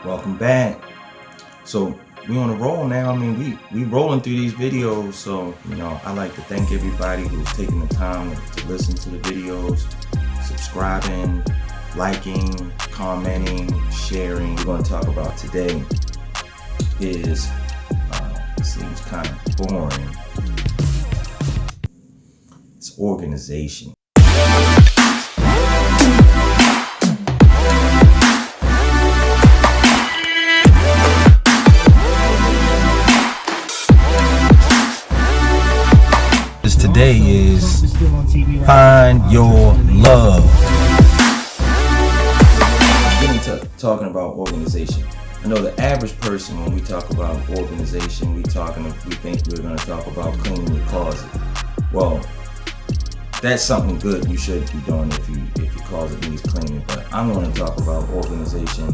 Welcome back. So we on a roll now. I mean, we rolling through these videos. So, I like to thank everybody who's taking the time to listen to the videos, subscribing, liking, commenting, sharing. We're going to talk about today is, it seems kind of boring. It's organization. Today is find your love. Getting to talking about organization. I know the average person, when we talk about organization, we think we're going to talk about cleaning the closet. Well, that's something good you should be doing if your closet needs cleaning. But I'm going to talk about organization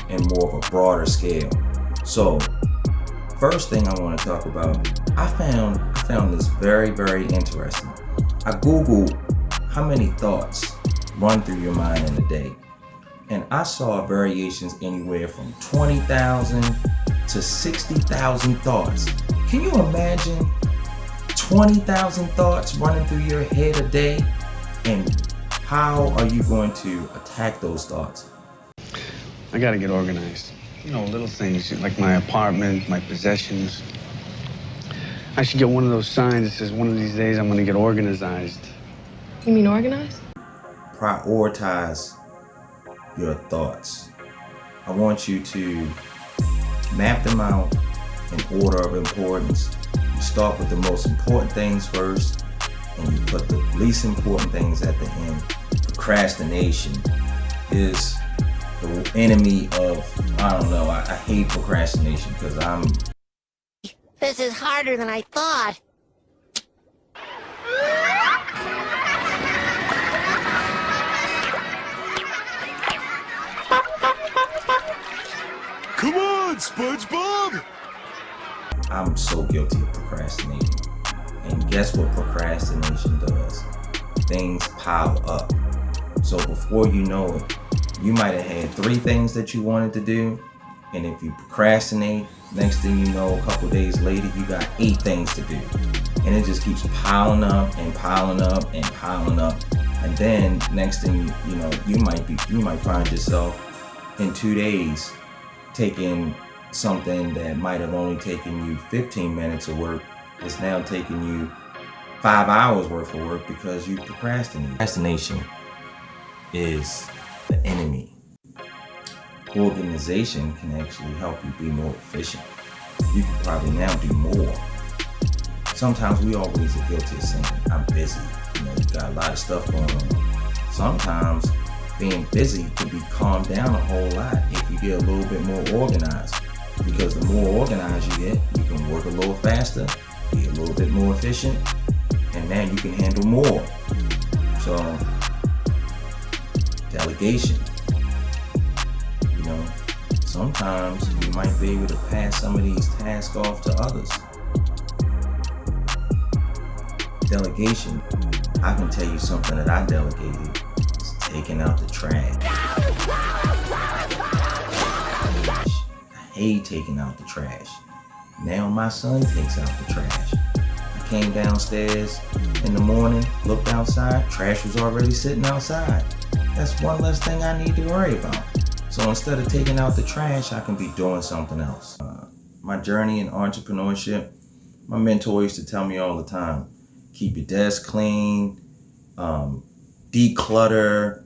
in more of a broader scale. So, first thing I want to talk about, I found this very, very interesting. I Googled how many thoughts run through your mind in a day. And I saw variations anywhere from 20,000 to 60,000 thoughts. Can you imagine 20,000 thoughts running through your head a day? And how are you going to attack those thoughts? I gotta get organized. Little things like my apartment, my possessions. I should get one of those signs that says one of these days I'm gonna get organized. You mean organized? Prioritize your thoughts. I want you to map them out in order of importance. You start with the most important things first, and you put the least important things at the end. Procrastination is the enemy of, I hate procrastination because This is harder than I thought. Come on, SpongeBob! I'm so guilty of procrastinating. And guess what procrastination does? Things pile up. So before you know it, you might have had 3 things that you wanted to do, and if you procrastinate, next thing you know, a couple days later, you got 8 things to do. And it just keeps piling up and piling up and piling up. And then next thing you might find yourself in 2 days taking something that might have only taken you 15 minutes of work. It's now taking you 5 hours worth of work because you procrastinated. Procrastination is the enemy. Organization can actually help you be more efficient. You can probably now do more. Sometimes we always are guilty of saying, I'm busy. You got a lot of stuff going on. Sometimes being busy can be calmed down a whole lot if you get a little bit more organized. Because the more organized you get, you can work a little faster, be a little bit more efficient, and now you can handle more. So, delegation. Sometimes you might be able to pass some of these tasks off to others. Delegation. I can tell you something that I delegated. It's taking out the trash. I hate taking out the trash. Now my son takes out the trash. I came downstairs in the morning, looked outside, trash was already sitting outside. That's one less thing I need to worry about. So instead of taking out the trash, I can be doing something else. My journey in entrepreneurship, my mentor used to tell me all the time, keep your desk clean, declutter,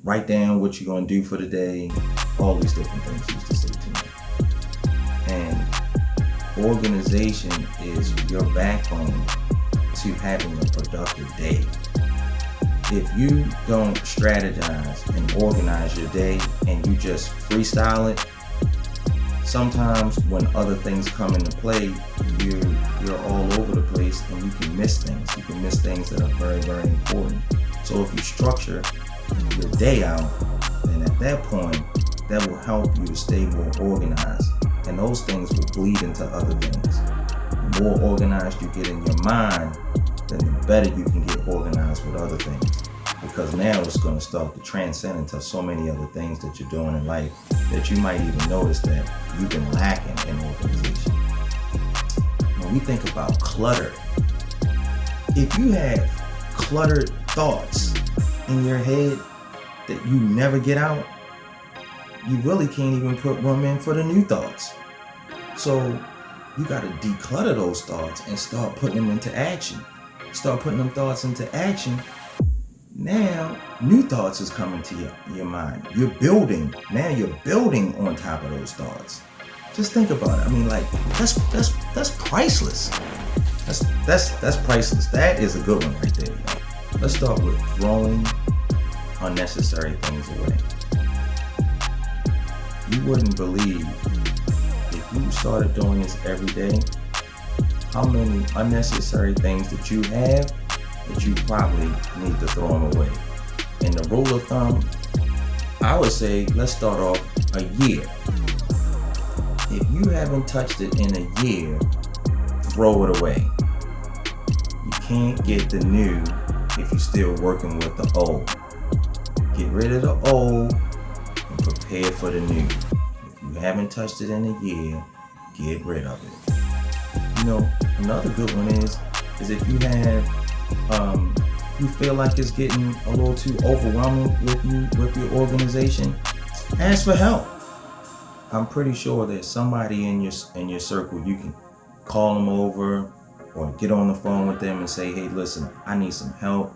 write down what you're going to do for the day, all these different things he used to say to me. And organization is your backbone to having a productive day. If you don't strategize and organize your day and you just freestyle it, sometimes when other things come into play, you're all over the place and you can miss things. You can miss things that are very, very important. So if you structure your day out, then at that point, that will help you to stay more organized. And those things will bleed into other things. The more organized you get in your mind, then the better you can get organized with other things. because now it's going to start to transcend into so many other things that you're doing in life that you might even notice that you've been lacking in organization. When we think about clutter, if you have cluttered thoughts in your head that you never get out, you really can't even put room in for the new thoughts. So you got to declutter those thoughts and start putting them into action. Start putting them thoughts into action. Now, new thoughts is coming to your mind. You're building. Now you're building on top of those thoughts. Just think about it. I mean, like, that's priceless. That's priceless. That is a good one right there. Let's start with throwing unnecessary things away. You wouldn't believe, if you started doing this every day, how many unnecessary things that you have that you probably need to throw them away. And the rule of thumb, I would say, let's start off a year. If you haven't touched it in a year, throw it away. You can't get the new if you're still working with the old. Get rid of the old and prepare for the new. If you haven't touched it in a year, get rid of it. You know, another good one is if you have, you feel like it's getting a little too overwhelming with your organization, ask for help. I'm pretty sure there's somebody in your circle you can call them over or get on the phone with them and say, hey, listen, I need some help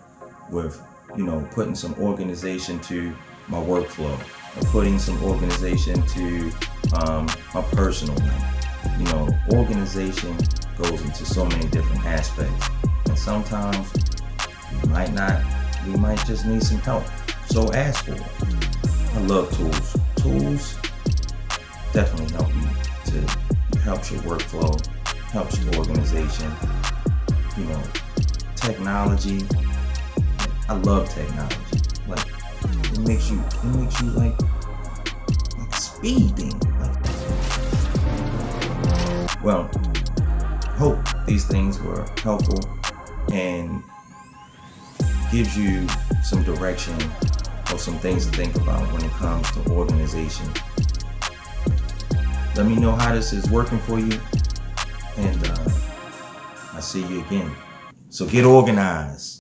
with, putting some organization to my workflow, or putting some organization to my personal life. Organization goes into so many different aspects, and sometimes we might just need some help. So ask for it. I love tools. Tools definitely help you helps your workflow, helps your organization. Technology. I love technology. Like it makes you like a speed thing. Well, hope these things were helpful and gives you some direction or some things to think about when it comes to organization. Let me know how this is working for you, and I'll see you again. So get organized.